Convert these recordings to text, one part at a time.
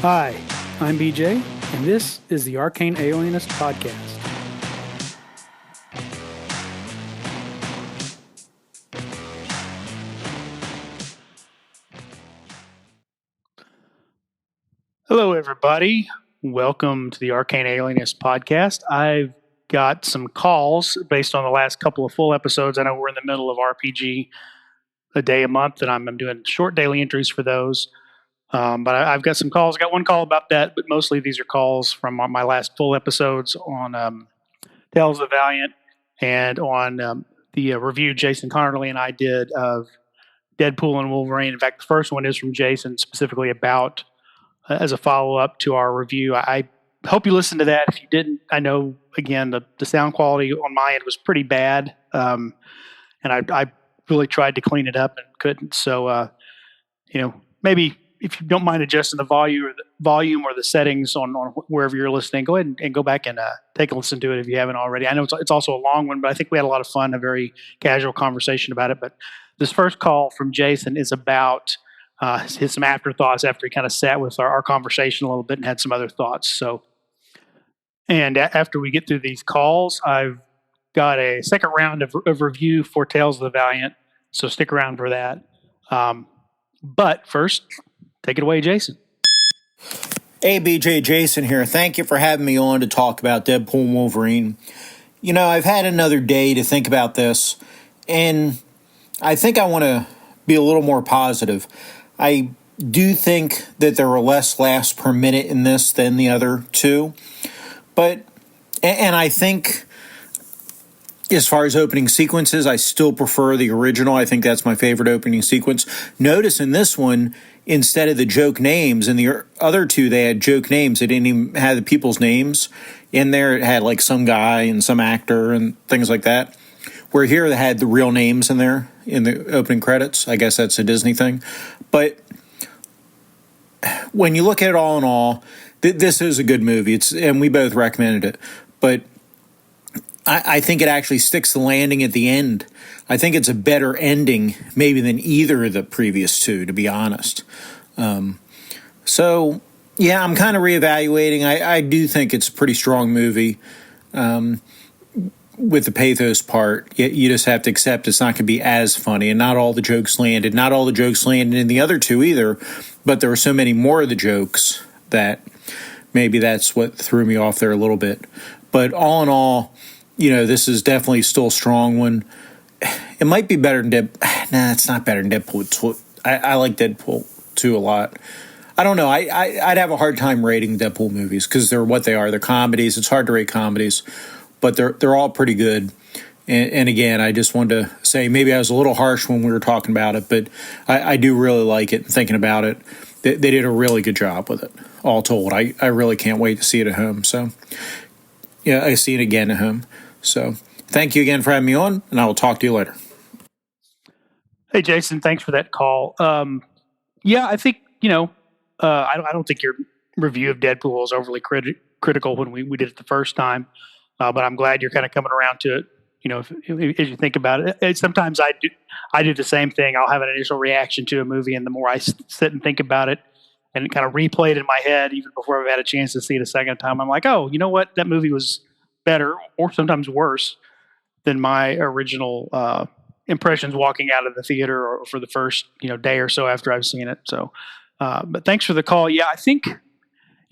Hi, I'm BJ, and this is the Arcane Alienist Podcast. Hello, everybody. Welcome to the Arcane Alienist Podcast. I've got some calls based on the last couple of full episodes. I know we're in the middle of RPG a day a month, and I'm doing short daily entries for those. But I've got some calls. I got one call about that, but mostly these are calls from my last full episodes on Tales of the Valiant and on the review Jason Connerly and I did of Deadpool and Wolverine. In fact, the first one is from Jason specifically about as a follow-up to our review. I hope you listened to that. If you didn't, I know, again, the sound quality on my end was pretty bad, and I really tried to clean it up and couldn't. So, maybe if you don't mind adjusting the volume or the settings on wherever you're listening, go ahead and go back and take a listen to it if you haven't already. I know it's also a long one, but I think we had a lot of fun, a very casual conversation about it. But this first call from Jason is about some afterthoughts after he kind of sat with our conversation a little bit and had some other thoughts. So, and after we get through these calls, I've got a second round of review for Tales of the Valiant. So stick around for that. But first, take it away, Jason. Hey, BJ, Jason here. Thank you for having me on to talk about Deadpool and Wolverine. You know, I've had another day to think about this, and I think I want to be a little more positive. I do think that there were less laughs per minute in this than the other two, and I think as far as opening sequences, I still prefer the original. I think that's my favorite opening sequence. Notice in this one, instead of the joke names, in the other two, they had joke names. They didn't even have the people's names in there. It had like some guy and some actor and things like that. Where here they had the real names in there in the opening credits. I guess that's a Disney thing. But when you look at it all in all, this is a good movie. And we both recommended it. But I think it actually sticks the landing at the end. I think it's a better ending maybe than either of the previous two, to be honest. So, yeah, I'm kind of reevaluating. I do think it's a pretty strong movie with the pathos part. You just have to accept it's not going to be as funny, and not all the jokes landed. Not all the jokes landed in the other two either, but there were so many more of the jokes that maybe that's what threw me off there a little bit. But all in all, you know, this is definitely still a strong one. It might be better than Deadpool. Nah, it's not better than Deadpool. I like Deadpool 2 a lot. I don't know. I'd have a hard time rating Deadpool movies because they're what they are. They're comedies. It's hard to rate comedies, but they're all pretty good. And again, I just wanted to say maybe I was a little harsh when we were talking about it, but I do really like it. And thinking about it, they did a really good job with it, all told. I really can't wait to see it at home. So, yeah, I see it again at home. So thank you again for having me on, and I will talk to you later. Hey, Jason, thanks for that call. Yeah, I think, I don't think your review of Deadpool was overly critical when we did it the first time, but I'm glad you're kind of coming around to it. You know, as you think about it, sometimes I do the same thing. I'll have an initial reaction to a movie, and the more I sit and think about it and kind of replay it in my head, even before I've had a chance to see it a second time, I'm like, oh, you know what? That movie was better or sometimes worse than my original impressions walking out of the theater or for the first day or so after I've seen it. So, but thanks for the call. Yeah, I think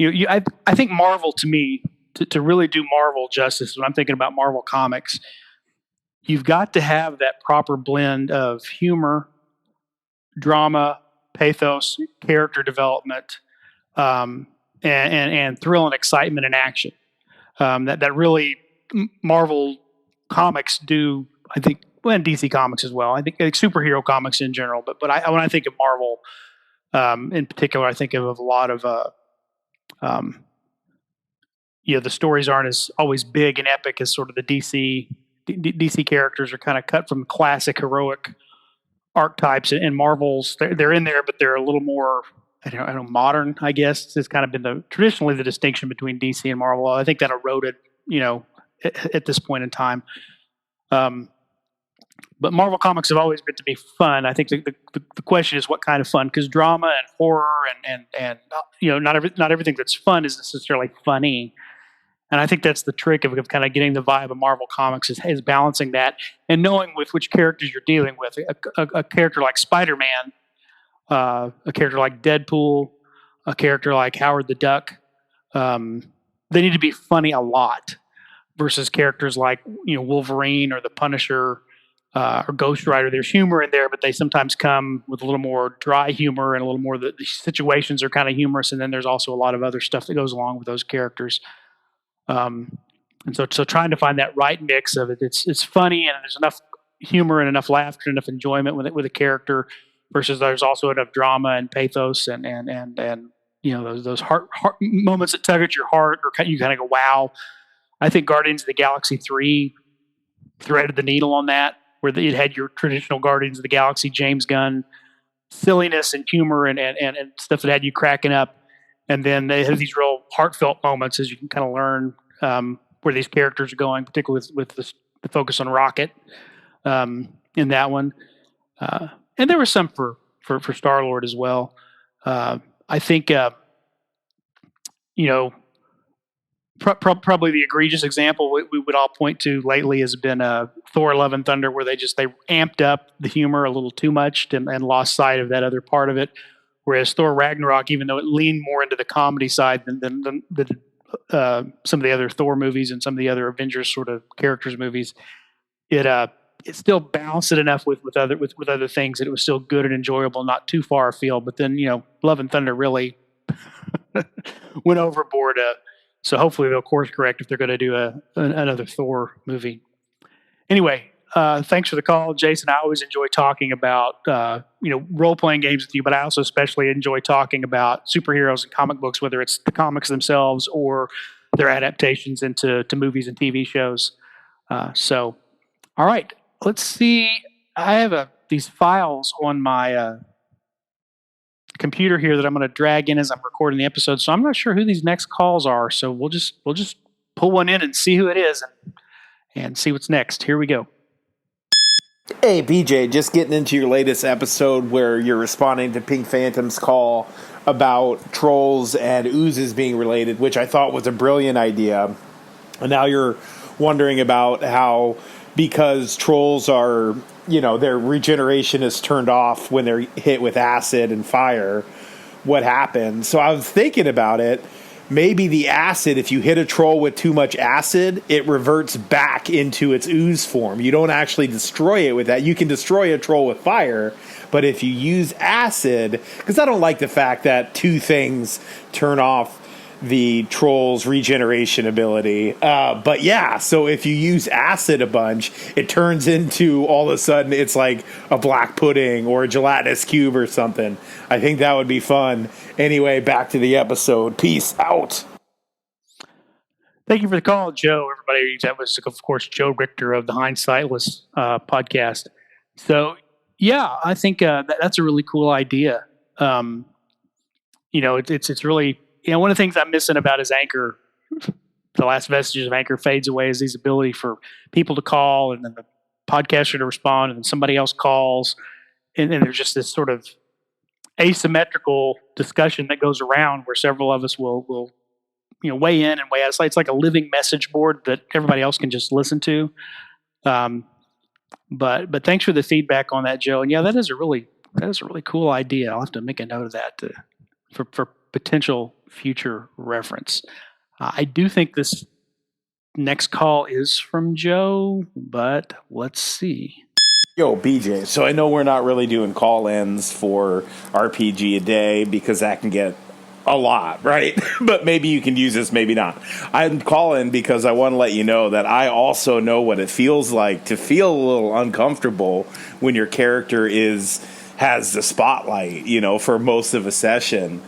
I think Marvel, to me, to really do Marvel justice, when I'm thinking about Marvel comics, you've got to have that proper blend of humor, drama, pathos, character development, and thrill and excitement and action. That really Marvel comics do, I think, well, and DC comics as well. I think like superhero comics in general, but when I think of Marvel in particular, I think of a lot of the stories aren't as always big and epic as sort of the DC characters are kind of cut from classic heroic archetypes, and Marvel's they're in there, but they're a little more I don't know, modern, I guess. It's kind of been traditionally the distinction between DC and Marvel. I think that eroded, at this point in time. But Marvel comics have always been to be fun. I think the question is what kind of fun, because drama and horror and not everything that's fun is necessarily funny. And I think that's the trick of kind of getting the vibe of Marvel comics is balancing that and knowing with which characters you're dealing with. A character like Spider-Man, a character like Deadpool, a character like Howard the Duck, they need to be funny a lot versus characters like Wolverine or the Punisher or Ghost Rider. There's humor in there, but they sometimes come with a little more dry humor and a little more the situations are kind of humorous, and then there's also a lot of other stuff that goes along with those characters. And so trying to find that right mix of it, it's funny and there's enough humor and enough laughter, enough enjoyment with a character, versus there's also enough drama and pathos and those heart moments that tug at your heart, or you kind of go, wow. I think Guardians of the Galaxy 3 threaded the needle on that, where it had your traditional Guardians of the Galaxy James Gunn silliness and humor and stuff that had you cracking up. And then they have these real heartfelt moments as you can kind of learn where these characters are going, particularly with the focus on Rocket in that one. And there was some for Star-Lord as well. I think, probably the egregious example we would all point to lately has been Thor: Love and Thunder, where they amped up the humor a little too much and lost sight of that other part of it. Whereas Thor: Ragnarok, even though it leaned more into the comedy side than some of the other Thor movies and some of the other Avengers sort of characters movies, it still balanced it enough with other things that it was still good and enjoyable, not too far afield. But then Love and Thunder really went overboard. So hopefully they'll course correct if they're going to do another Thor movie. Anyway, thanks for the call, Jason. I always enjoy talking about role playing games with you, but I also especially enjoy talking about superheroes and comic books, whether it's the comics themselves or their adaptations into movies and TV shows. So, all right, let's see. I have these files on my computer here that I'm going to drag in as I'm recording the episode. So I'm not sure who these next calls are. So we'll just pull one in and see who it is and see what's next. Here we go. Hey, BJ, just getting into your latest episode where you're responding to Pink Phantom's call about trolls and oozes being related, which I thought was a brilliant idea. And now you're wondering about how, because trolls are, their regeneration is turned off when they're hit with acid and fire, what happens? So I was thinking about it. Maybe the acid, if you hit a troll with too much acid, it reverts back into its ooze form. You don't actually destroy it with that. You can destroy a troll with fire, but if you use acid, because I don't like the fact that two things turn off the troll's regeneration ability. But yeah, so if you use acid a bunch, it turns into, all of a sudden, it's like a black pudding or a gelatinous cube or something. I think that would be fun. Anyway, back to the episode. Peace out. Thank you for the call, Joe. Everybody, that was, of course, Joe Richter of the Hindsightless podcast. So, yeah, I think that's a really cool idea. It's really, one of the things I'm missing about his Anchor, the last vestiges of Anchor fades away, is his ability for people to call and then the podcaster to respond and then somebody else calls. And there's just this sort of asymmetrical discussion that goes around where several of us will weigh in and weigh out. It's like a living message board that everybody else can just listen to. But thanks for the feedback on that, Joe. And yeah, that is a really cool idea. I'll have to make a note of that for potential future reference. I do think this next call is from Joe, but let's see. Yo, BJ, so I know we're not really doing call-ins for RPG a day because that can get a lot, right? But maybe you can use this, maybe not. I'm calling because I want to let you know that I also know what it feels like to feel a little uncomfortable when your character has the spotlight, for most of a session.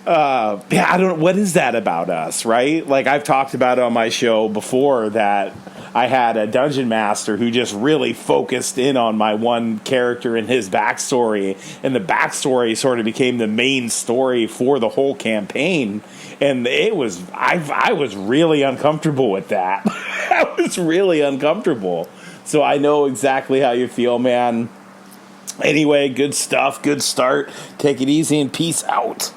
I don't know. What is that about us, right? Like, I've talked about it on my show before that I had a dungeon master who just really focused in on my one character and his backstory, and the backstory sort of became the main story for the whole campaign. And I was really uncomfortable with that. I was really uncomfortable. So I know exactly how you feel, man. Anyway, good stuff. Good start. Take it easy and peace out.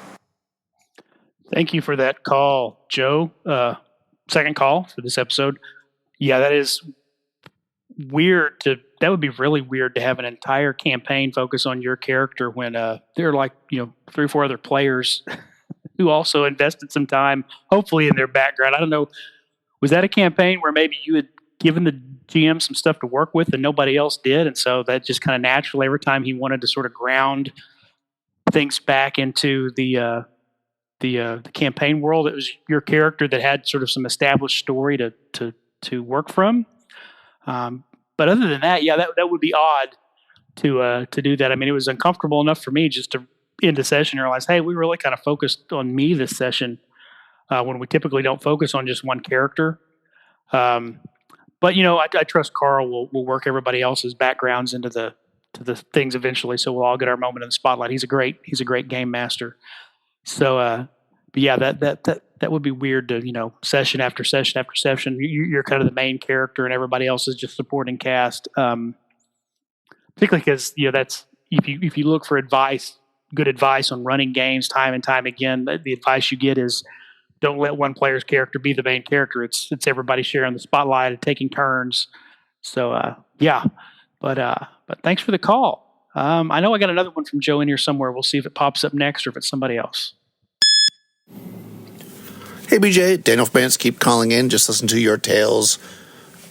Thank you for that call, Joe. Second call for this episode. Yeah, that is weird that would be really weird to have an entire campaign focus on your character when there are like, 3 or 4 other players who also invested some time, hopefully in their background. I don't know. Was that a campaign where maybe you had given the GM some stuff to work with and nobody else did? And so that just kind of naturally, every time he wanted to sort of ground things back into the campaign world, it was your character that had sort of some established story to work from. But other than that, yeah, that would be odd to do that. I mean, it was uncomfortable enough for me just to end a session and realize, hey, we really kind of focused on me this session when we typically don't focus on just one character. But I trust Carl will work everybody else's backgrounds into the things eventually, so we'll all get our moment in the spotlight. He's a great game master. So, but yeah, that would be weird to session after session after session. You're kind of the main character, and everybody else is just supporting cast. Particularly because that's if you look for good advice on running games time and time again, the advice you get is don't let one player's character be the main character. It's everybody sharing the spotlight and taking turns. So yeah, but thanks for the call. I know I got another one from Joe in here somewhere. We'll see if it pops up next or if it's somebody else. Hey BJ, Daniel Fans, keep calling in. Just listen to your Tales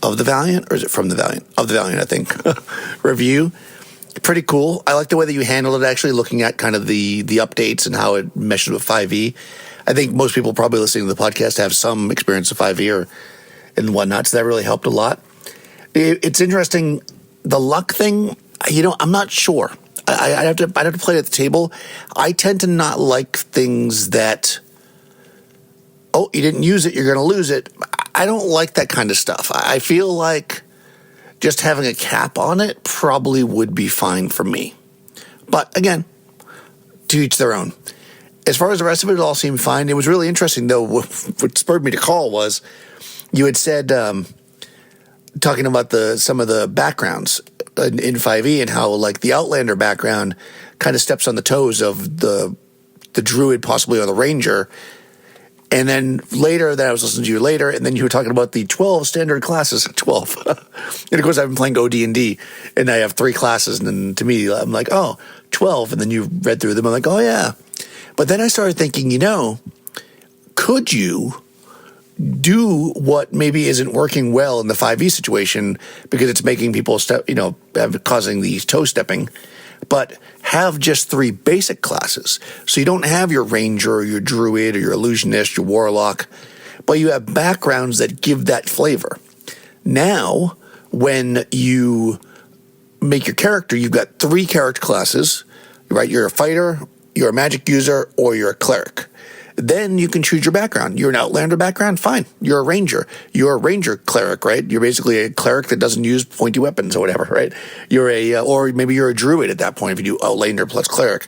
of the Valiant, or is it from the Valiant? Of the Valiant, I think. Review. Pretty cool. I like the way that you handled it, actually, looking at kind of the updates and how it meshes with 5e. I think most people probably listening to the podcast have some experience of 5e and whatnot, so that really helped a lot. It's interesting. The luck thing, I'm not sure. I'd have to play it at the table. I tend to not like things that, oh, you didn't use it, you're going to lose it. I don't like that kind of stuff. I feel like just having a cap on it probably would be fine for me. But again, to each their own. As far as the rest of it all seemed fine. It was really interesting, though. What spurred me to call was you had said, talking about some of the backgrounds in 5e and how like the Outlander background kind of steps on the toes of the druid, possibly, or the ranger. And then later, that I was listening to you later, and then you were talking about the 12 standard classes. 12. And of course, I've been playing OD&D, and I have 3 classes. And then to me, I'm like, oh, 12. And then you read through them. I'm like, oh, yeah. But then I started thinking, could you do what maybe isn't working well in the 5e situation because it's making people causing the toe stepping, but have just 3 basic classes. So you don't have your ranger or your druid or your illusionist, your warlock, but you have backgrounds that give that flavor. Now, when you make your character, you've got 3 character classes, right? You're a fighter, you're a magic user, or you're a cleric. Then you can choose your background. You're an Outlander background? Fine. You're a ranger. You're a ranger cleric, right? You're basically a cleric that doesn't use pointy weapons or whatever, right? You're or maybe you're a druid at that point if you do Outlander plus cleric.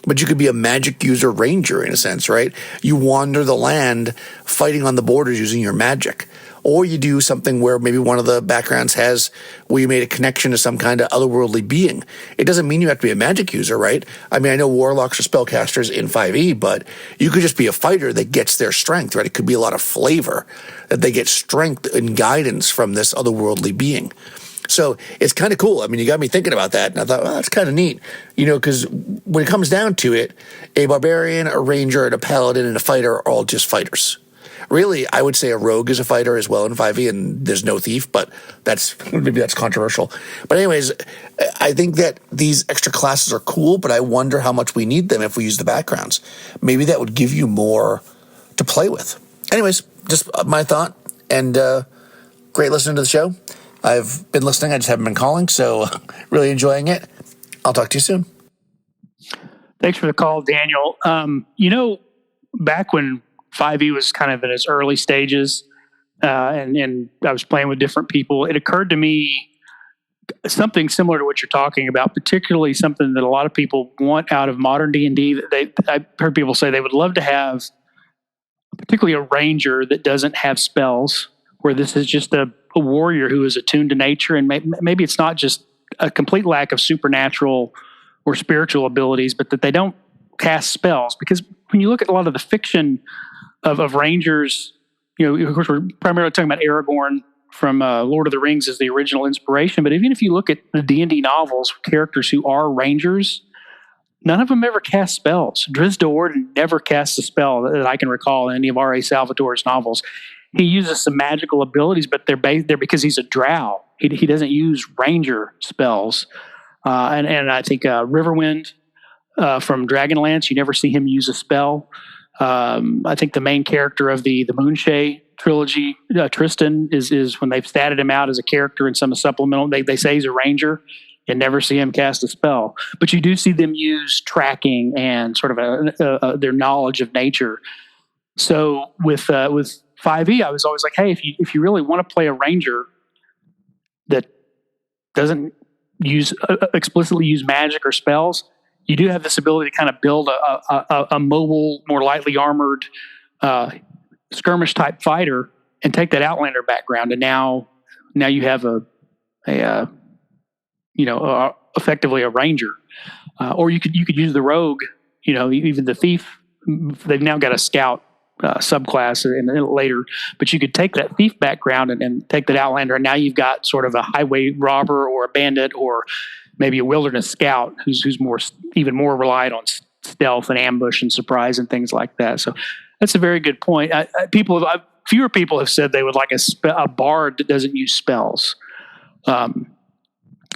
But you could be a magic user ranger in a sense, right? You wander the land fighting on the borders using your magic. Or you do something where maybe one of the backgrounds where you made a connection to some kind of otherworldly being. It doesn't mean you have to be a magic user, right? I mean, I know warlocks are spellcasters in 5e, but you could just be a fighter that gets their strength, right? It could be a lot of flavor, that they get strength and guidance from this otherworldly being. So it's kind of cool. I mean, you got me thinking about that, and I thought, well, that's kind of neat, because when it comes down to it, a barbarian, a ranger, and a paladin, and a fighter are all just fighters. Really, I would say a rogue is a fighter as well in 5e, and there's no thief, but maybe that's controversial. But anyways, I think that these extra classes are cool, but I wonder how much we need them if we use the backgrounds. Maybe that would give you more to play with. Anyways, just my thought, and great listening to the show. I've been listening, I just haven't been calling, so really enjoying it. I'll talk to you soon. Thanks for the call, Daniel. Back when 5e was kind of in its early stages, and I was playing with different people, it occurred to me something similar to what you're talking about, particularly something that a lot of people want out of modern D&D. I've heard people say they would love to have particularly a ranger that doesn't have spells, where this is just a a warrior who is attuned to nature, and maybe it's not just a complete lack of supernatural or spiritual abilities, but that they don't cast spells. Because when you look at a lot of the fiction of Rangers, of course, we're primarily talking about Aragorn from Lord of the Rings as the original inspiration. But even if you look at the D&D novels, characters who are Rangers, none of them ever cast spells. Drizzt Do'Urden never casts a spell that I can recall in any of R.A. Salvatore's novels. He uses some magical abilities, but they're because he's a drow. He doesn't use ranger spells. And I think Riverwind from Dragonlance, you never see him use a spell. I think the main character of the Moonshae trilogy, Tristan, is when they've statted him out as a character in some supplemental, they say he's a ranger. You never see him cast a spell. But you do see them use tracking and sort of their knowledge of nature. So with 5e, I was always like, hey, if you really want to play a ranger that doesn't explicitly use magic or spells, you do have this ability to kind of build a mobile, more lightly armored skirmish type fighter and take that Outlander background, and now you have effectively a ranger, or you could use the rogue. Even the thief. They've now got a scout subclass and later, but you could take that thief background and take that Outlander, and now you've got sort of a highway robber or a bandit or maybe a wilderness scout who's even more reliant on stealth and ambush and surprise and things like that. So that's a very good point. Fewer people have said they would like a bard that doesn't use spells. And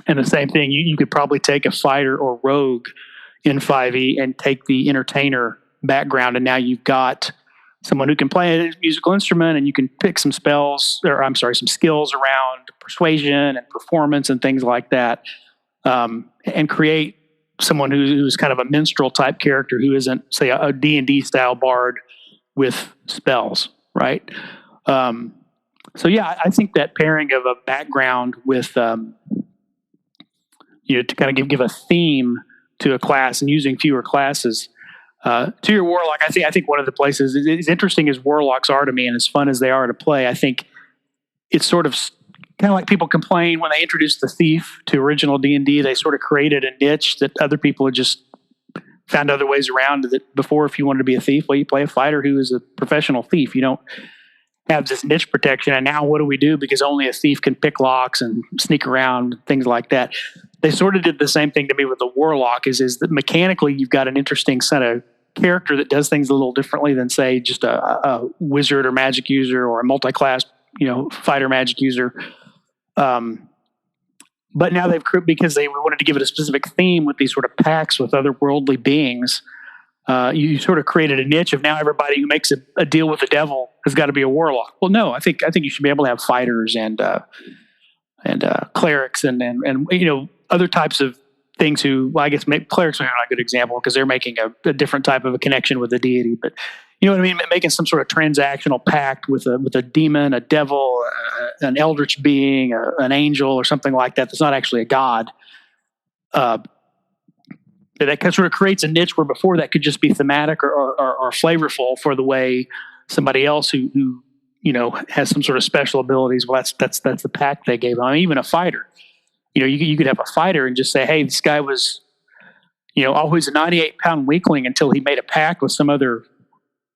the same thing, you could probably take a fighter or rogue in 5e and take the entertainer background, and now you've got someone who can play a musical instrument, and you can pick some skills around persuasion and performance and things like that, and create someone who's kind of a minstrel type character who isn't, say, a D&D style bard with spells, right? So yeah, I think that pairing of a background with to kind of give a theme to a class and using fewer classes. To your warlock, I think one of the places is interesting as warlocks are to me, and as fun as they are to play, I think it's sort of kind of like people complain when they introduced the thief to original D&D. They sort of created a niche that other people had just found other ways around. That before, if you wanted to be a thief, well, you play a fighter who is a professional thief. You don't have this niche protection. And now what do we do? Because only a thief can pick locks and sneak around, things like that. They sort of did the same thing to me with the warlock. Is that mechanically you've got an interesting set of character that does things a little differently than, say, just a wizard or magic user or a multi-class, fighter magic user. But now because they wanted to give it a specific theme with these sort of pacts with otherworldly beings, you sort of created a niche of now everybody who makes a deal with the devil has got to be a warlock. Well, no, I think you should be able to have fighters and clerics and other types of things who, well, I guess clerics are not a good example because they're making a different type of a connection with the deity. But you know what I mean? Making some sort of transactional pact with a demon, a devil, an eldritch being, an angel, or something like that. That's not actually a god. That sort of creates a niche where before that could just be thematic or flavorful for the way somebody else who has some sort of special abilities. Well, that's the pact they gave. I mean, even a fighter. You could have a fighter and just say, hey, this guy was, always a 98-pound weakling until he made a pact with some other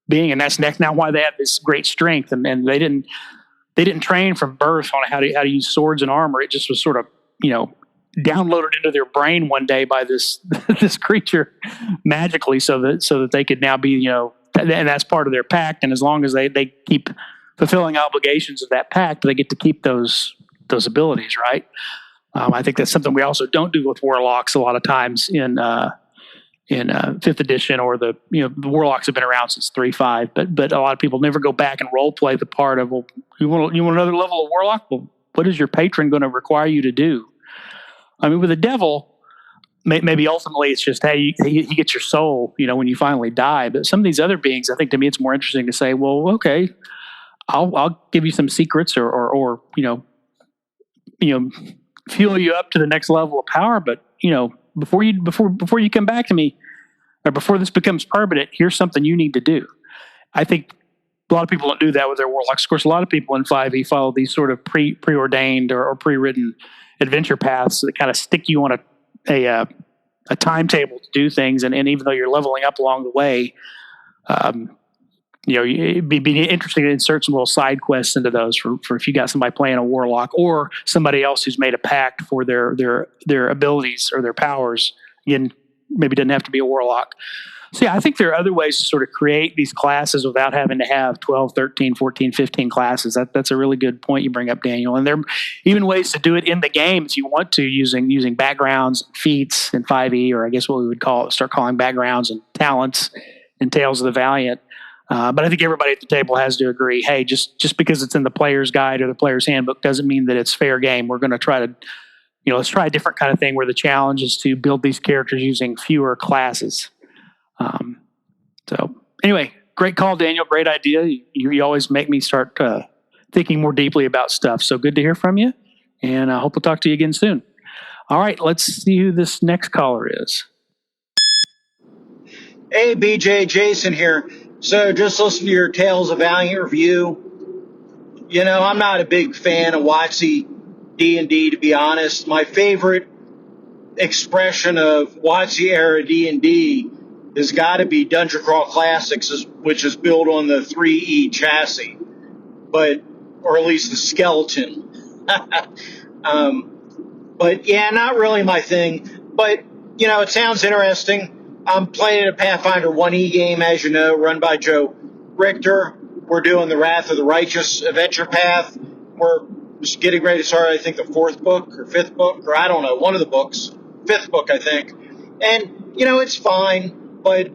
being, and that's now why they have this great strength. And they didn't train from birth on how to use swords and armor. It just was sort of downloaded into their brain one day by this this creature magically, so that they could now be and that's part of their pact. And as long as they keep fulfilling obligations of that pact, they get to keep those abilities, right? I think that's something we also don't do with warlocks a lot of times in 5th edition, or the warlocks have been around since 3.5, but a lot of people never go back and role play the part of, well, you want another level of warlock? Well, what is your patron going to require you to do? I mean, with the devil, maybe ultimately it's just, hey, he gets your soul, when you finally die. But some of these other beings, I think to me it's more interesting to say, well, okay, I'll give you some secrets or fuel you up to the next level of power. But before you come back to me, or before this becomes permanent, here's something you need to do. I think a lot of people don't do that with their warlocks. Of course, a lot of people in 5e follow these sort of preordained or pre-written adventure paths that kind of stick you on a timetable to do things, and even though you're leveling up along the way, it'd be interesting to insert some little side quests into those for if you got somebody playing a warlock or somebody else who's made a pact for their abilities or their powers. Again, maybe it doesn't have to be a warlock. So yeah, I think there are other ways to sort of create these classes without having to have 12, 13, 14, 15 classes. That's a really good point you bring up, Daniel. And there are even ways to do it in the game if you want to, using backgrounds, feats in 5e, or I guess what we would start calling backgrounds and talents in Tales of the Valiant. But I think everybody at the table has to agree, hey, just because it's in the player's guide or the player's handbook doesn't mean that it's fair game. We're going to try to, let's try a different kind of thing where the challenge is to build these characters using fewer classes. So anyway, great call, Daniel. Great idea. You always make me start thinking more deeply about stuff. So good to hear from you, and I hope we'll talk to you again soon. All right, let's see who this next caller is. Hey, BJ, Jason here. So just listen to your Tales of Valiant review. I'm not a big fan of WotC D&D, to be honest. My favorite expression of WotC era D&D has got to be Dungeon Crawl Classics, which is built on the 3E chassis, or at least the skeleton. But yeah, not really my thing. But it sounds interesting. I'm playing a Pathfinder 1E game, as you know, run by Joe Richter. We're doing the Wrath of the Righteous adventure path. We're just getting ready to start, I think, the 4th book or 5th book, or I don't know, one of the books. 5th book, I think. And, it's fine. But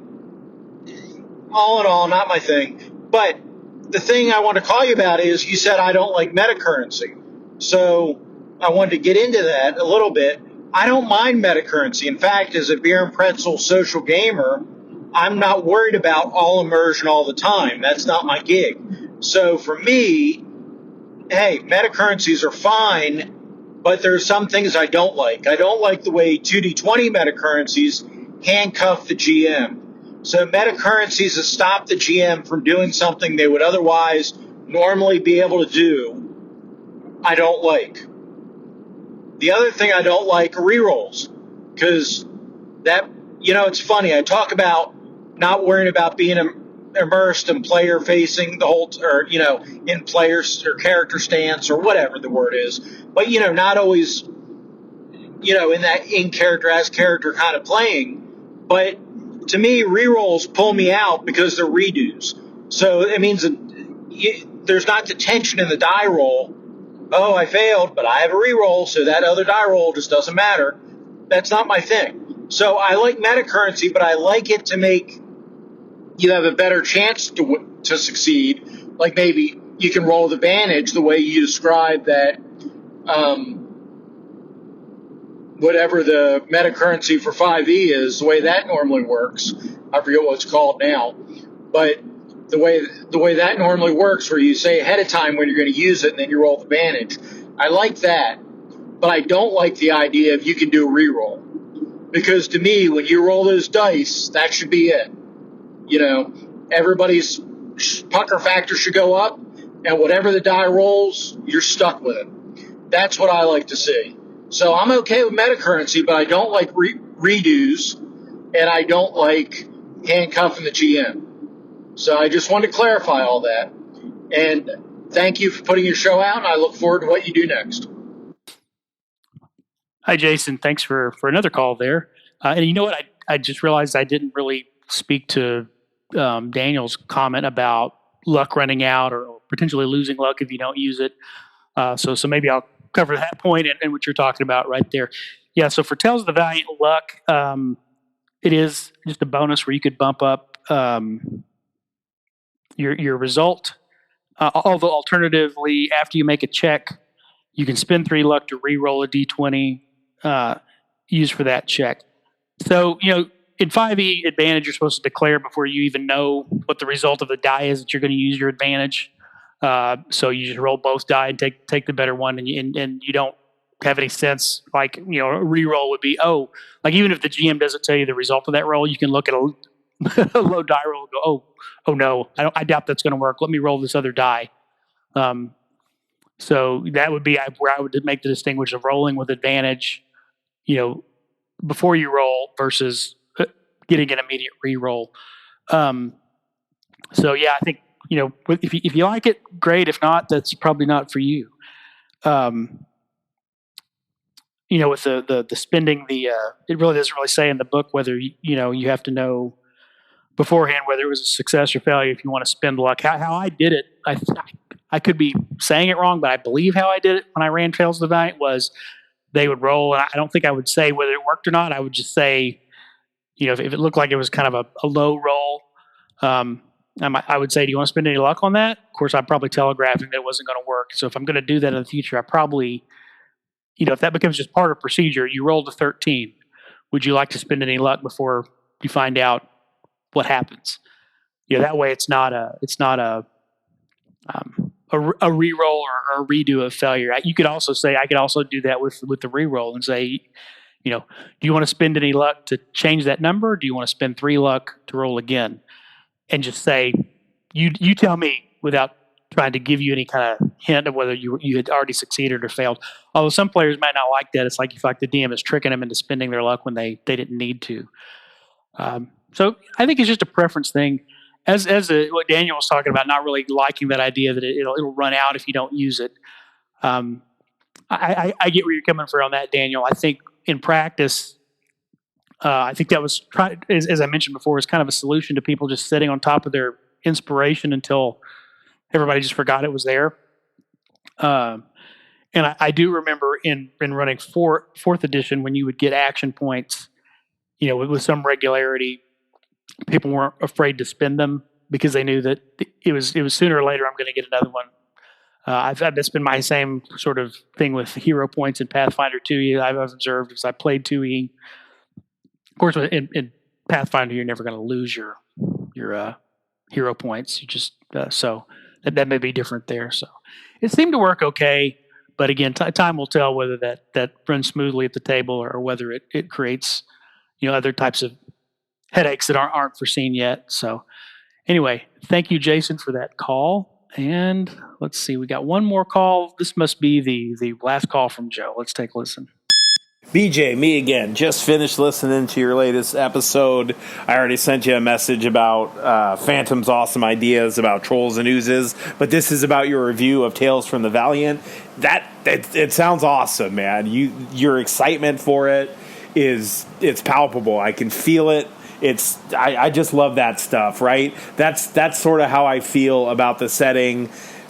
all in all, not my thing. But the thing I want to call you about is you said I don't like metacurrency. So I wanted to get into that a little bit. I don't mind metacurrency. In fact, as a beer and pretzel social gamer, I'm not worried about all immersion all the time. That's not my gig. So for me, hey, metacurrencies are fine, but there are some things I don't like. I don't like the way 2D20 metacurrencies handcuff the GM. So metacurrencies that stop the GM from doing something they would otherwise normally be able to do, I don't like. The other thing I don't like are rerolls, because that, it's funny. I talk about not worrying about being immersed and player facing the whole, or, in players or character stance or whatever the word is, but, not always, in that in character as character kind of playing. But to me, rerolls pull me out because they're redos. So it means that there's not the tension in the die roll. Oh, I failed, but I have a reroll, so that other die roll just doesn't matter. That's not my thing. So I like metacurrency, but I like it to make you have a better chance to succeed. Like maybe you can roll with advantage the way you described that. Whatever the metacurrency for 5e is, the way that normally works. I forget what it's called now, but the way that normally works, where you say ahead of time when you're going to use it and then you roll with advantage. I like that, but I don't like the idea of you can do a reroll, because to me, when you roll those dice, that should be it. Everybody's pucker factor should go up, and whatever the die rolls, you're stuck with it. That's what I like to see. So I'm okay with metacurrency, but I don't like redos, and I don't like handcuffing the GM. So I just wanted to clarify all that. And thank you for putting your show out, and I look forward to what you do next. Hi, Jason. Thanks for another call there. And you know what? I just realized I didn't really speak to Daniel's comment about luck running out or potentially losing luck if you don't use it. So maybe I'll cover that point and what you're talking about right there. Yeah, so for Tales of the Valiant luck, it is just a bonus where you could bump up your result. Although alternatively, after you make a check, you can spend 3 luck to re-roll a d20 used for that check. So, in 5e advantage, you're supposed to declare before you even know what the result of the die is that you're going to use your advantage. So you just roll both die and take the better one, and you don't have any sense, like, a re-roll would be, like even if the GM doesn't tell you the result of that roll, you can look at low die roll, go, oh no, I doubt that's going to work. Let me roll this other die. So that would be where I would make the distinguish of rolling with advantage, before you roll versus getting an immediate re-roll. So yeah, I think if you like it, great. If not, that's probably not for you. With the spending, it really doesn't really say in the book whether you have to know beforehand whether it was a success or failure if you want to spend luck. How I did it, I could be saying it wrong, but I believe how I did it when I ran Trails of the Valiant was they would roll, and I don't think I would say whether it worked or not. I would just say, if it looked like it was kind of a low roll, I would say, do you want to spend any luck on that? Of course, I'm probably telegraphing that it wasn't going to work. So if I'm going to do that in the future, I probably, if that becomes just part of procedure, you rolled a 13. Would you like to spend any luck before you find out what happens? That way it's not a re-roll or a redo of failure. You could also say, I could also do that with the re-roll and say, do you want to spend any luck to change that number? Or do you want to spend 3 luck to roll again? And just say, you tell me, without trying to give you any kind of hint of whether you had already succeeded or failed. Although some players might not like that. It's like you feel like the DM is tricking them into spending their luck when they didn't need to. So I think it's just a preference thing. As what Daniel was talking about, not really liking that idea that it'll run out if you don't use it. I get where you're coming from on that, Daniel. I think in practice, I think that was, as I mentioned before, is kind of a solution to people just sitting on top of their inspiration until everybody just forgot it was there. And I do remember in running fourth edition when you would get action points, with some regularity, people weren't afraid to spend them because they knew that it was sooner or later I'm going to get another one. That's been my same sort of thing with hero points in Pathfinder 2e. I've observed as I played 2e. Of course, in Pathfinder, you're never going to lose your hero points. You just so that may be different there. So it seemed to work okay, but again, time will tell whether that runs smoothly at the table or whether it creates other types of headaches that aren't foreseen yet. So anyway, thank you, Jason, for that call. And let's see, we got one more call. This must be the last call from Joe. Let's take a listen. BJ, me again. Just finished listening to your latest episode. I already sent you a message about Phantom's awesome ideas about trolls and oozes, but this is about your review of Tales from the Valiant. It sounds awesome, man. Your excitement for it's palpable. I can feel it. I just love that stuff, right? That's sort of how I feel about the setting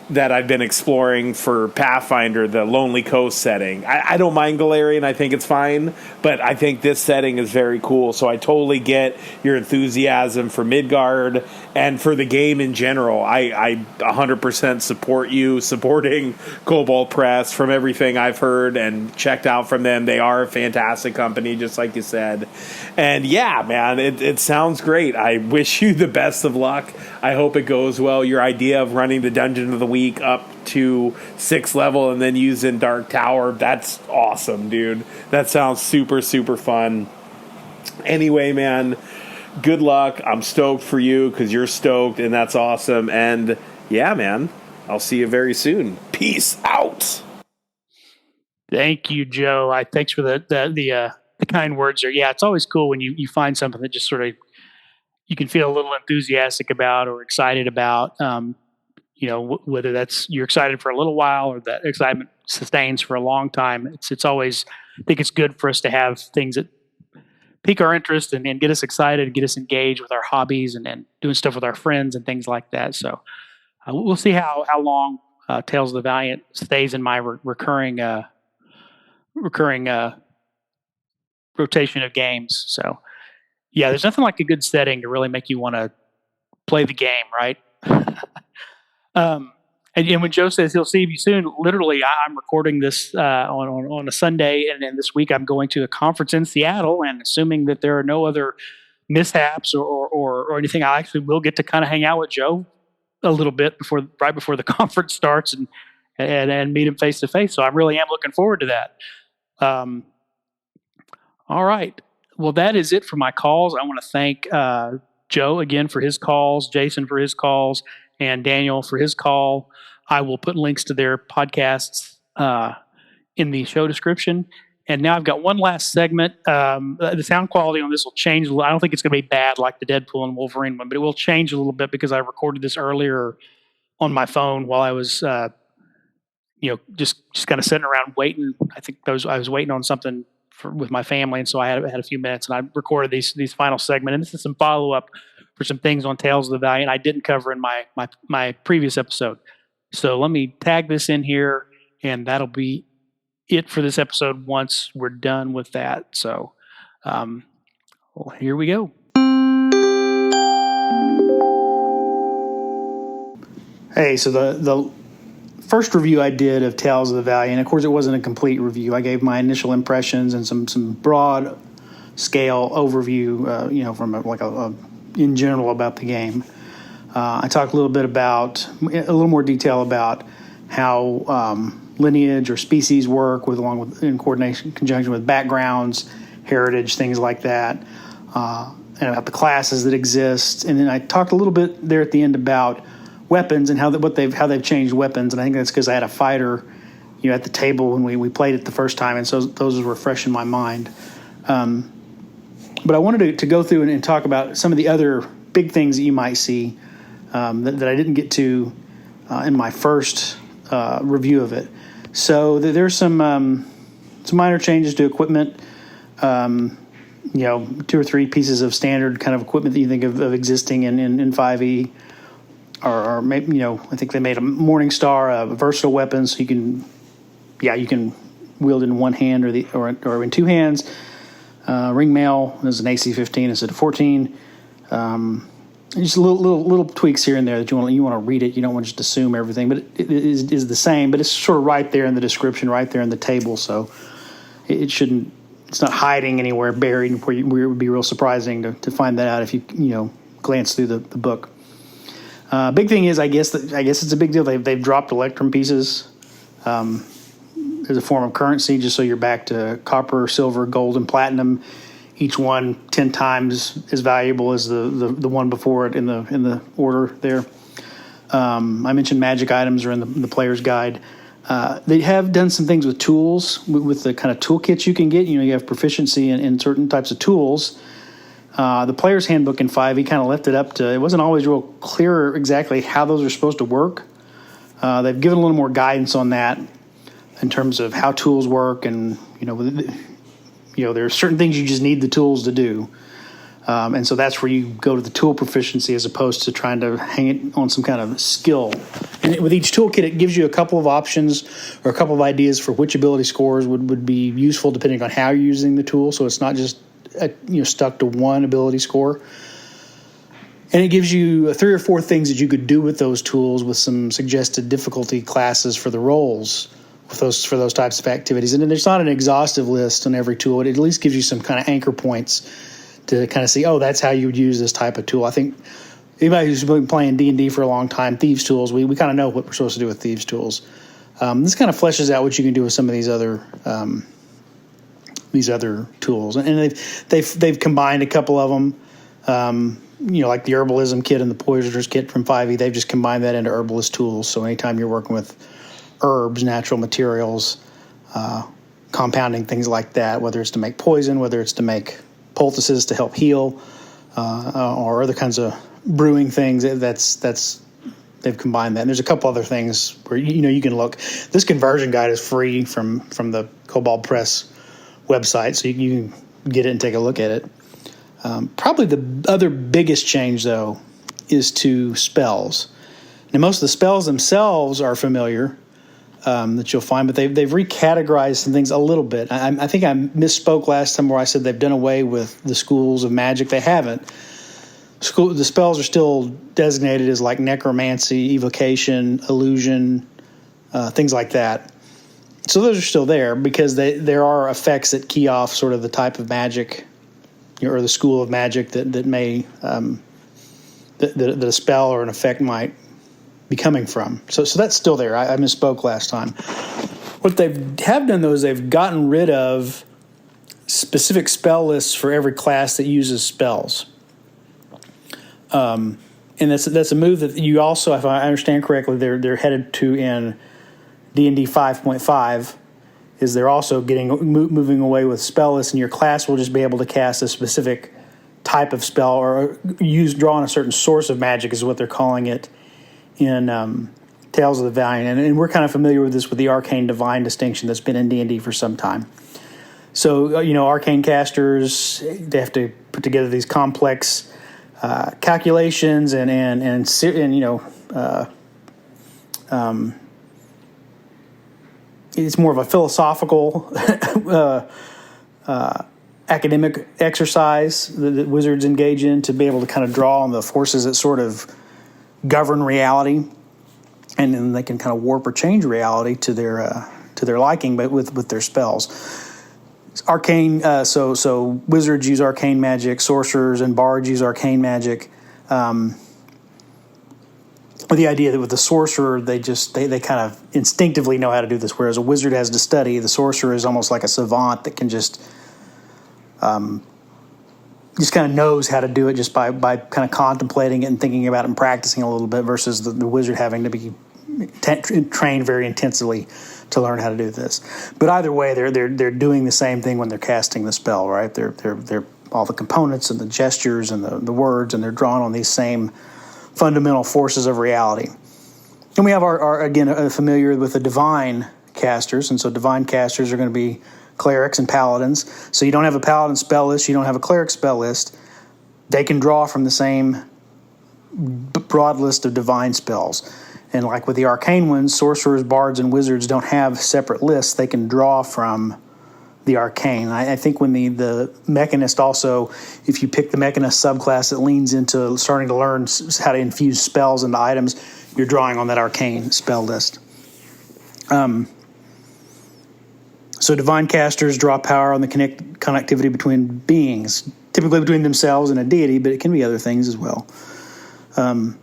that I've been exploring for Pathfinder, the Lonely Coast setting. I don't mind Galarian. I think it's fine, but I think this setting is very cool. So I totally get your enthusiasm for Midgard and for the game in general. I 100% support you supporting Cobalt Press from everything I've heard and checked out from them. They are a fantastic company, just like you said. And yeah, man, it sounds great. I wish you the best of luck. I hope it goes well. Your idea of running the Dungeon of the Week up to 6th level and then using Dark Tower, that's awesome, dude. That sounds super, super fun. Anyway, man, good luck. I'm stoked for you because you're stoked, and that's awesome. And yeah, man, I'll see you very soon. Peace out. Thank you, Joe. Thanks for the kind words there. Yeah, it's always cool when you find something that just sort of you can feel a little enthusiastic about or excited about. Whether that's you're excited for a little while or that excitement sustains for a long time. It's always, I think it's good for us to have things that pique our interest and get us excited and get us engaged with our hobbies and doing stuff with our friends and things like that. So we'll see how long Tales of the Valiant stays in my recurring rotation of games. So yeah, there's nothing like a good setting to really make you want to play the game, right? And when Joe says he'll see you soon, literally, I'm recording this on a Sunday, and this week I'm going to a conference in Seattle, and assuming that there are no other mishaps or anything, I actually will get to kind of hang out with Joe a little bit right before the conference starts and meet him face to face. So I really am looking forward to that. All right. Well, that is it for my calls. I want to thank Joe again for his calls, Jason for his calls, and Daniel for his call. I will put links to their podcasts in the show description. And now I've got one last segment. The sound quality on this will change. I don't think it's going to be bad like the Deadpool and Wolverine one, but it will change a little bit because I recorded this earlier on my phone while I was, just kind of sitting around waiting. I think I was waiting on something with my family, and so I had a few minutes, and I recorded these final segment. And this is some follow up for some things on Tales of the Valiant I didn't cover in my previous episode. So let me tag this in here, and that'll be it for this episode once we're done with that. So here we go. Hey, so the first review I did of Tales of the Valiant, of course, it wasn't a complete review. I gave my initial impressions and some broad scale overview, from in general about the game. I talked a little more detail about how lineage or species work in conjunction with backgrounds, heritage, things like that, and about the classes that exist. And then I talked a little bit there at the end about weapons and how they've changed weapons. And I think that's because I had a fighter, at the table when we played it the first time, and so those were fresh in my mind. But I wanted to go through and talk about some of the other big things that you might see that I didn't get to in my first review of it. So there's some minor changes to equipment. 2 or 3 pieces of standard kind of equipment that you think of existing in 5e. Or maybe, I think they made a Morning Star a versatile weapon, so you can wield it in one hand or in 2 hands. Ringmail is an AC-15 instead of 14. Just little tweaks here and there that you want to read it. You don't want to just assume everything, but it is the same. But it's sort of right there in the description, right there in the table. So it shouldn't. It's not hiding anywhere, buried where it would be real surprising to find that out if you glance through the book. Big thing is, I guess it's a big deal. They've dropped electrum pieces as a form of currency, just so you're back to copper, silver, gold, and platinum. Each one 10 times as valuable as the one before it in the order there. I mentioned magic items are in the player's guide. They have done some things with tools, with the kind of toolkits you can get. You have proficiency in certain types of tools. The player's handbook in 5e kind of left it up to, it wasn't always real clear exactly how those are supposed to work. They've given a little more guidance on that in terms of how tools work, and there are certain things you just need the tools to do. And so that's where you go to the tool proficiency as opposed to trying to hang it on some kind of skill. And with each toolkit, it gives you a couple of options or a couple of ideas for which ability scores would be useful depending on how you're using the tool. So it's not just stuck to one ability score. And it gives you 3 or 4 things that you could do with those tools with some suggested difficulty classes for the rolls for those types of activities. And then there's not an exhaustive list on every tool. It at least gives you some kind of anchor points to kind of see, that's how you would use this type of tool. I think anybody who's been playing D&D for a long time, Thieves' Tools, we kind of know what we're supposed to do with Thieves' Tools. This kind of fleshes out what you can do with some of these other tools, and they've combined a couple of them. Like the herbalism kit and the poisoner's kit from 5e, they've just combined that into herbalist tools. So anytime you're working with herbs, natural materials, compounding things like that, whether it's to make poison, whether it's to make poultices to help heal, or other kinds of brewing things, they've combined that. And there's a couple other things where you can look. This conversion guide is free from the Kobold Press website, so you can get it and take a look at it. Probably the other biggest change, though, is to spells. Now, most of the spells themselves are familiar that you'll find, but they've recategorized some things a little bit. I think I misspoke last time where I said they've done away with the schools of magic. They haven't. The spells are still designated as like necromancy, evocation, illusion, things like that. So those are still there because there are effects that key off sort of the type of magic or the school of magic that may that a spell or an effect might be coming from. So that's still there. I misspoke last time. What they have done, though, is they've gotten rid of specific spell lists for every class that uses spells. And that's a move that you also, if I understand correctly, they're headed to in D&D 5.5. Is they're also moving away with spellless, and your class will just be able to cast a specific type of spell or draw on a certain source of magic is what they're calling it in Tales of the Valiant. And we're kind of familiar with this with the arcane divine distinction that's been in D&D for some time. So, arcane casters, they have to put together these complex calculations and it's more of a philosophical academic exercise that wizards engage in to be able to kind of draw on the forces that sort of govern reality, and then they can kind of warp or change reality to their liking, but with their spells. Arcane, so wizards use arcane magic, sorcerers and bards use arcane magic. With the idea that with the sorcerer, they kind of instinctively know how to do this, whereas a wizard has to study. The sorcerer is almost like a savant that can just kind of knows how to do it just by kind of contemplating it and thinking about it and practicing a little bit, versus the wizard having to be trained very intensively to learn how to do this. But either way, they're doing the same thing when they're casting the spell, right? They're all the components and the gestures and the words, and they're drawn on these same fundamental forces of reality. And we have our again, familiar with the divine casters, and so divine casters are going to be clerics and paladins. So you don't have a paladin spell list, you don't have a cleric spell list. They can draw from the same broad list of divine spells. And like with the arcane ones, sorcerers, bards, and wizards don't have separate lists. They can draw from the arcane. I think when the mechanist also, if you pick the mechanist subclass that leans into starting to learn how to infuse spells into items, you're drawing on that arcane spell list. So divine casters draw power on the connectivity between beings, typically between themselves and a deity, but it can be other things as well. And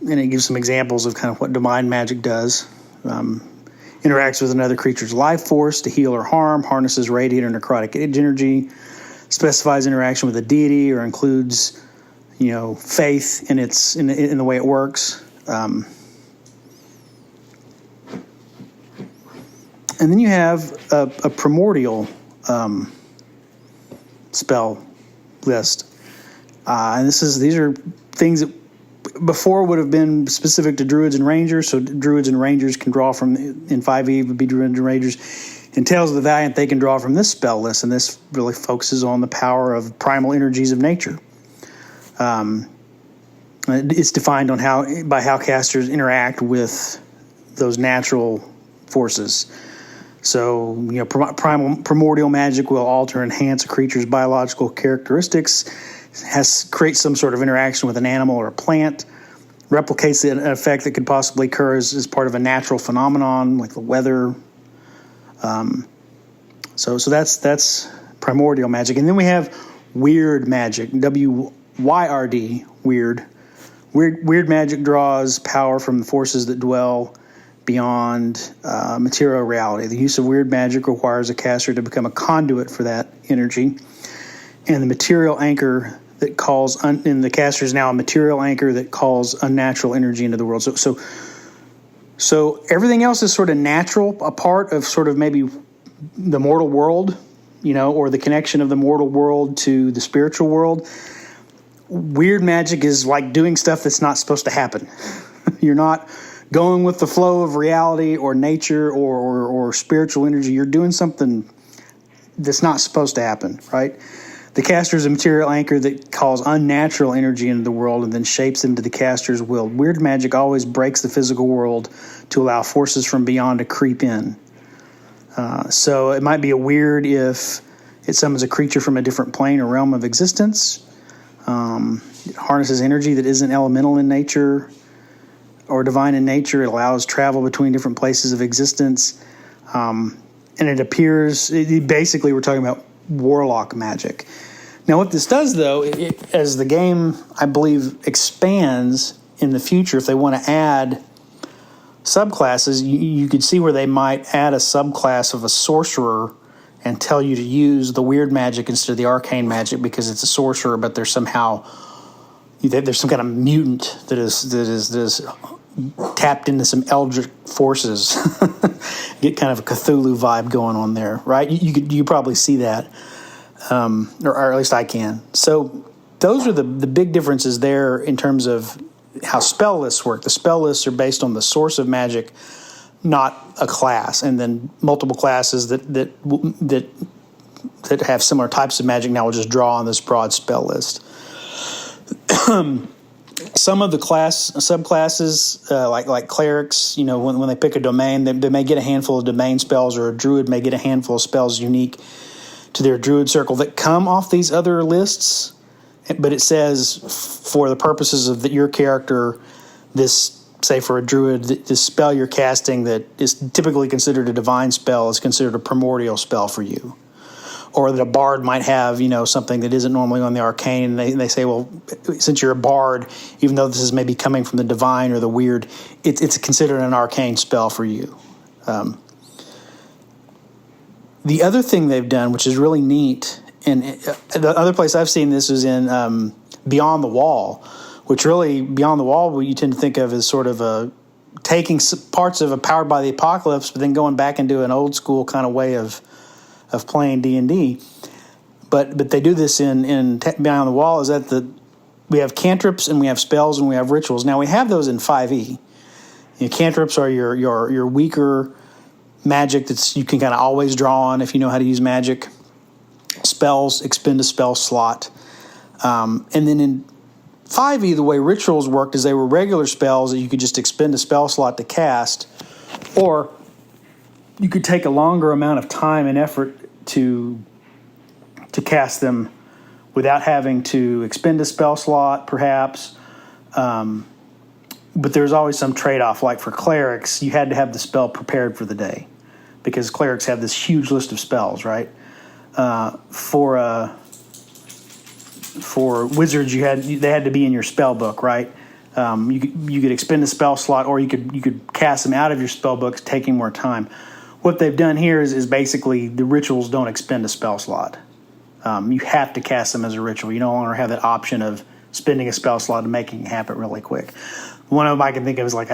it gives some examples of kind of what divine magic does. Interacts with another creature's life force to heal or harm, harnesses radiant or necrotic energy, specifies interaction with a deity, or includes, faith in the way it works. And then you have a primordial spell list, and these are things that before would have been specific to druids and rangers. So druids and rangers can draw from, in 5e would be druids and rangers. In Tales of the Valiant, they can draw from this spell list, and this really focuses on the power of primal energies of nature. It's defined on by how casters interact with those natural forces. So, primordial magic will alter, enhance a creature's biological characteristics, creates some sort of interaction with an animal or a plant, replicates an effect that could possibly occur as part of a natural phenomenon like the weather. So that's primordial magic. And then we have weird magic, W-Y-R-D, weird. Weird magic draws power from the forces that dwell beyond material reality. The use of weird magic requires a caster to become a conduit for that energy. And the material anchor that calls, and the caster is now a material anchor that calls unnatural energy into the world. So everything else is sort of natural, a part of sort of maybe the mortal world, or the connection of the mortal world to the spiritual world. Weird magic is like doing stuff that's not supposed to happen. You're not going with the flow of reality or nature or spiritual energy. You're doing something that's not supposed to happen, right? The caster is a material anchor that calls unnatural energy into the world and then shapes into the caster's will. Weird magic always breaks the physical world to allow forces from beyond to creep in. So it might be a weird if it summons a creature from a different plane or realm of existence. It harnesses energy that isn't elemental in nature or divine in nature. It allows travel between different places of existence. And it appears, basically we're talking about warlock magic. Now what this does, though, as the game, I believe, expands in the future, if they want to add subclasses, you could see where they might add a subclass of a sorcerer and tell you to use the weird magic instead of the arcane magic because it's a sorcerer, but they're somehow there's some kind of mutant that is tapped into some eldritch forces. Get kind of a Cthulhu vibe going on there, right? You probably see that, or at least I can. So those are the big differences there in terms of how spell lists work. The spell lists are based on the source of magic, not a class, and then multiple classes that have similar types of magic now will just draw on this broad spell list. Some of the subclasses, like clerics, when they pick a domain, they may get a handful of domain spells, or a druid may get a handful of spells unique to their druid circle that come off these other lists. But it says, for the purposes of your character, this, say for a druid, this spell you're casting that is typically considered a divine spell is considered a primordial spell for you. Or that a bard might have, something that isn't normally on the arcane, and they say, well, since you're a bard, even though this is maybe coming from the divine or the weird, it's considered an arcane spell for you. The other thing they've done, which is really neat, and the other place I've seen this is in Beyond the Wall, which really, Beyond the Wall, what you tend to think of as sort of taking parts of a Powered by the Apocalypse, but then going back into an old school kind of way of playing D&D. But they do this in Beyond the Wall, is that we have cantrips and we have spells and we have rituals. Now we have those in 5e. Cantrips are your weaker magic that you can kind of always draw on if you know how to use magic. Spells expend a spell slot. And then in 5e, the way rituals worked is they were regular spells that you could just expend a spell slot to cast, or you could take a longer amount of time and effort to cast them without having to expend a spell slot, perhaps. But there's always some trade-off. Like for clerics, you had to have the spell prepared for the day because clerics have this huge list of spells, right? For wizards, they had to be in your spell book, right? You could expend a spell slot, or you could cast them out of your spell book, taking more time. What they've done here is basically the rituals don't expend a spell slot. You have to cast them as a ritual. You no longer have that option of spending a spell slot and making it happen really quick. One of them I can think of is like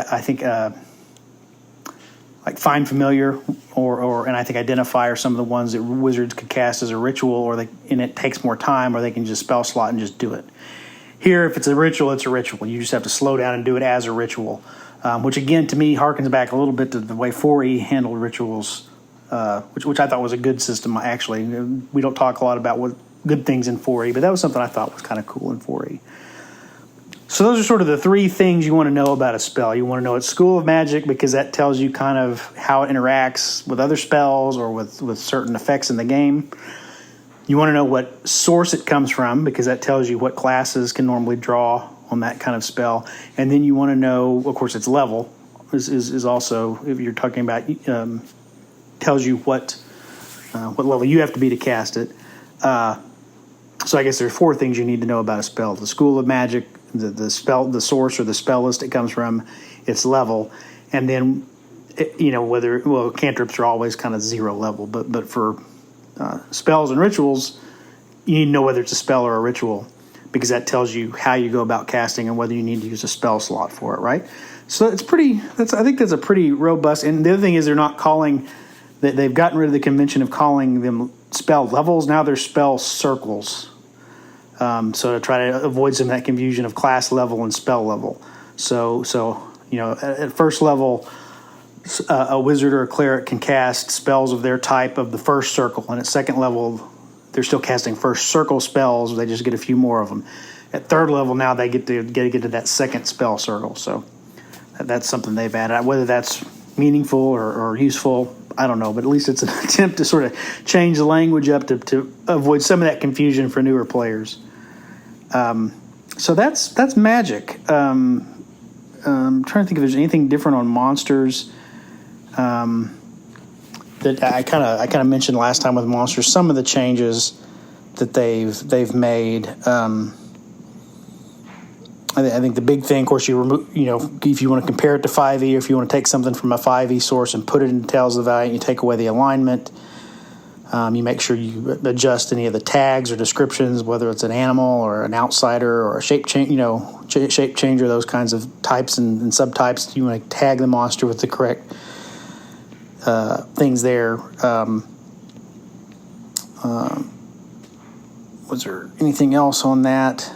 Find Familiar or I think Identify are some of the ones that wizards could cast as a ritual, and it takes more time, or they can just spell slot and just do it. Here, if it's a ritual, it's a ritual. You just have to slow down and do it as a ritual. Which again, to me, harkens back a little bit to the way 4E handled rituals, which I thought was a good system. Actually, we don't talk a lot about what good things in 4E, but that was something I thought was kind of cool in 4E. So those are sort of the three things you want to know about a spell. You want to know its school of magic, because that tells you kind of how it interacts with other spells or with certain effects in the game. You want to know what source it comes from, because that tells you what classes can normally draw on that kind of spell. And then you want to know, of course, its level is also, if you're talking about, tells you what level you have to be to cast it. So I guess there's four things you need to know about a spell: the school of magic, the spell, the source or the spell list it comes from, its level, and then cantrips are always kind of 0 level, but for spells and rituals, you need to know whether it's a spell or a ritual, because that tells you how you go about casting and whether you need to use a spell slot for it, right? So I think that's a pretty robust. And the other thing is they've gotten rid of the convention of calling them spell levels. Now they're spell circles. So to try to avoid some of that confusion of class level and spell level. So at first level, a wizard or a cleric can cast spells of their type of the first circle, and at second level, they're still casting first circle spells. They just get a few more of them. At third level, now they get to that second spell circle. So that's something they've added. Whether that's meaningful or useful, I don't know, but at least it's an attempt to sort of change the language up to avoid some of that confusion for newer players. So that's magic. I'm trying to think if there's anything different on monsters. That I kind of mentioned last time with monsters. Some of the changes that they've made. I think the big thing, of course, you remove. If you want to compare it to 5e, or if you want to take something from a 5e source and put it in Tales of the Valiant, you take away the alignment. You make sure you adjust any of the tags or descriptions, whether it's an animal or an outsider or a shape change, shape changer, those kinds of types and subtypes. You want to tag the monster with the correct things there. Was there anything else on that?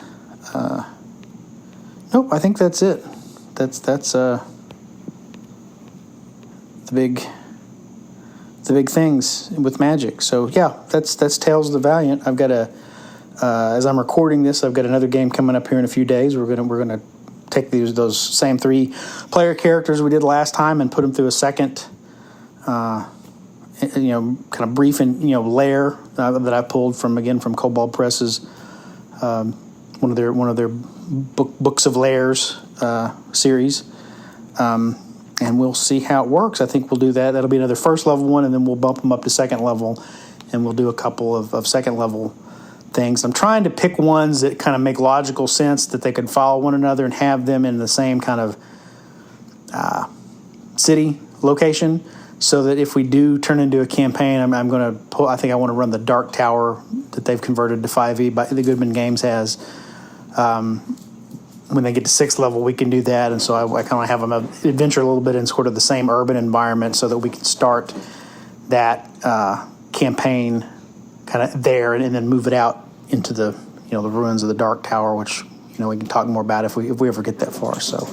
Nope, I think that's it. That's the big things with Magic. So yeah, that's Tales of the Valiant. I've got as I'm recording this, I've got another game coming up here in a few days. We're gonna take those same 3 player characters we did last time and put them through a second, kind of brief and layer that I pulled from Cobalt Press's one of their books of layers series. And we'll see how it works. I think we'll do that. That'll be another first level one, and then we'll bump them up to second level, and we'll do a couple of second level things. I'm trying to pick ones that kind of make logical sense, that they could follow one another and have them in the same kind of city location, so that if we do turn into a campaign, I'm going to pull. I think I want to run the Dark Tower that they've converted to 5e. But the Goodman Games has. When they get to 6th level, we can do that, and so I kind of have them adventure a little bit in sort of the same urban environment, so that we can start that campaign kind of there, and then move it out into the the ruins of the Dark Tower, which we can talk more about if we ever get that far. So,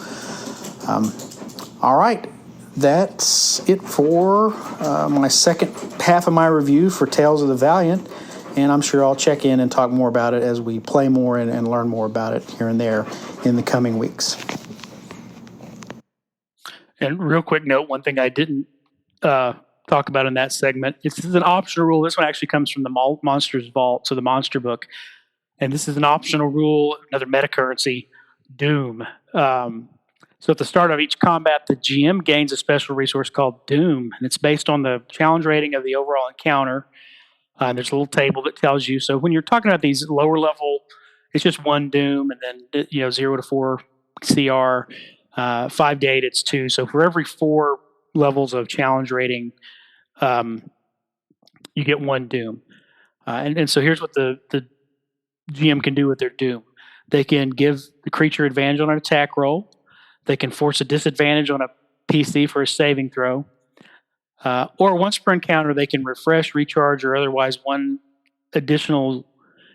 all right, that's it for my second half of my review for Tales of the Valiant. And I'm sure I'll check in and talk more about it as we play more and learn more about it here and there in the coming weeks. And real quick note, one thing I didn't talk about in that segment, this is an optional rule. This one actually comes from the Monsters Vault, so the monster book. And this is an optional rule, another meta currency, Doom. So at the start of each combat, the GM gains a special resource called Doom. And it's based on the challenge rating of the overall encounter. There's a little table that tells you. So when you're talking about these lower level, it's just 1 Doom, and then 0 to 4 CR, 5 to 8 it's 2. So for every 4 levels of challenge rating, you get 1 Doom. And so here's what the GM can do with their Doom. They can give the creature advantage on an attack roll. They can force a disadvantage on a PC for a saving throw. Or once per encounter, they can refresh, recharge, or otherwise one additional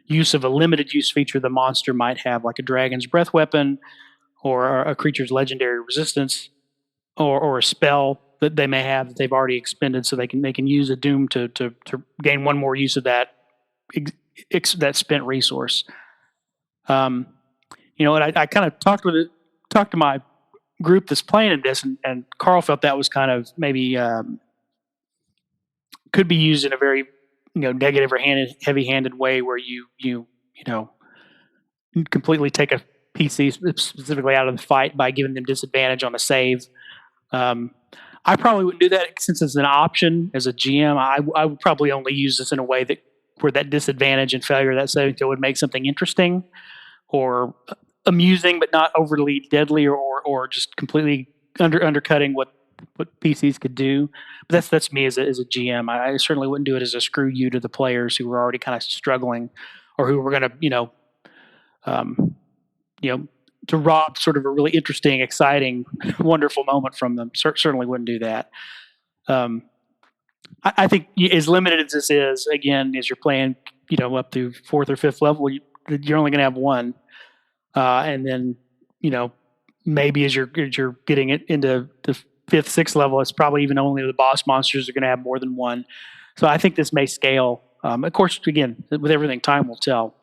use of a limited use feature the monster might have, like a dragon's breath weapon, or a creature's legendary resistance, or a spell that they may have that they've already expended, so they can use a Doom to gain one more use of that spent resource. And I kind of talked to my group that's playing in this, and Carl felt that was kind of maybe could be used in a very negative or heavy-handed way, where you completely take a PC specifically out of the fight by giving them disadvantage on a save. I probably wouldn't do that, since it's an option as a GM. I would probably only use this in a way where that disadvantage and failure of that saving throw would make something interesting or amusing, but not overly deadly or just completely undercutting what PCs could do. But that's me as a GM. I certainly wouldn't do it as a screw you to the players who were already kind of struggling, or who were going to to rob sort of a really interesting, exciting, wonderful moment from them. Certainly wouldn't do that. I think as limited as this is, again, as you're playing up to 4th or 5th level, you're only going to have 1, and then maybe as you're getting it into the 5th, 6th level, it's probably even only the boss monsters are going to have more than 1. So I think this may scale. Of course, again, with everything, time will tell.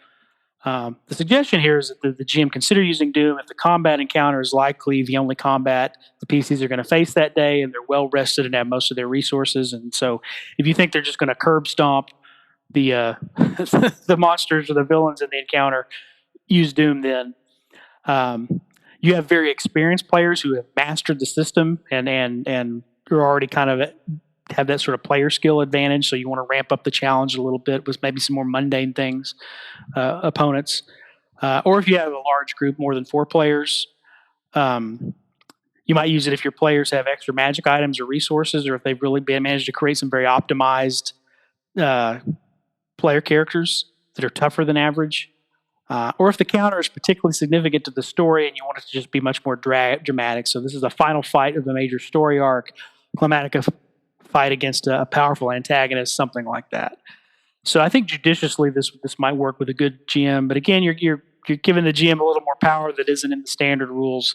The suggestion here is that the GM consider using Doom if the combat encounter is likely the only combat the PCs are going to face that day, and they're well rested and have most of their resources. And so if you think they're just going to curb stomp the the monsters or the villains in the encounter, use Doom then. You have very experienced players who have mastered the system and are already kind of have that sort of player skill advantage. So you want to ramp up the challenge a little bit with maybe some more mundane things, opponents. Or if you have a large group, more than 4 players, you might use it if your players have extra magic items or resources, or if they've really managed to create some very optimized player characters that are tougher than average, or if the counter is particularly significant to the story and you want it to just be much more dramatic. So this is the final fight of the major story arc, climatic fight against a powerful antagonist, something like that. So I think judiciously this might work with a good GM, but again, you're giving the GM a little more power that isn't in the standard rules.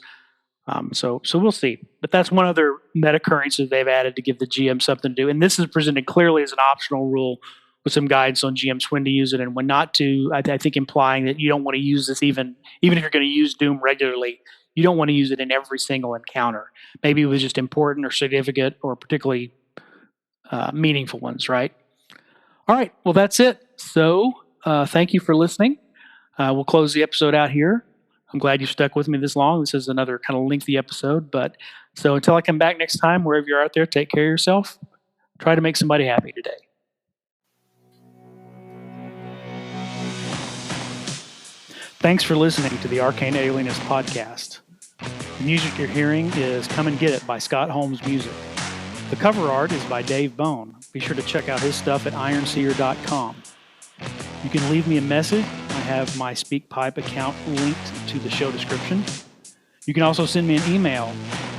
So we'll see. But that's one other meta currency they've added to give the GM something to do. And this is presented clearly as an optional rule with some guidance on GMs when to use it and when not to. I think implying that you don't want to use this even if you're going to use Doom regularly, you don't want to use it in every single encounter. Maybe it was just important or significant or particularly meaningful ones, right? All right. Well, that's it. So thank you for listening. We'll close the episode out here. I'm glad you stuck with me this long. This is another kind of lengthy episode. But so until I come back next time, wherever you're out there, take care of yourself. Try to make somebody happy today. Thanks for listening to the Arcane Alienist podcast. The music you're hearing is Come and Get It by Scott Holmes Music. The cover art is by Dave Bone. Be sure to check out his stuff at ironseer.com. You can leave me a message. I have my SpeakPipe account linked to the show description. You can also send me an email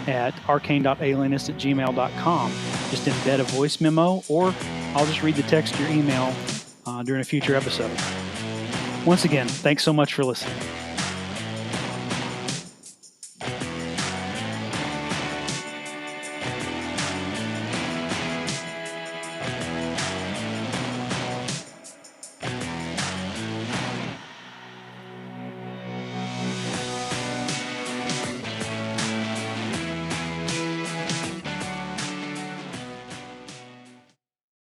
at arcane.alienist@gmail.com. Just embed a voice memo, or I'll just read the text to your email during a future episode. Once again, thanks so much for listening.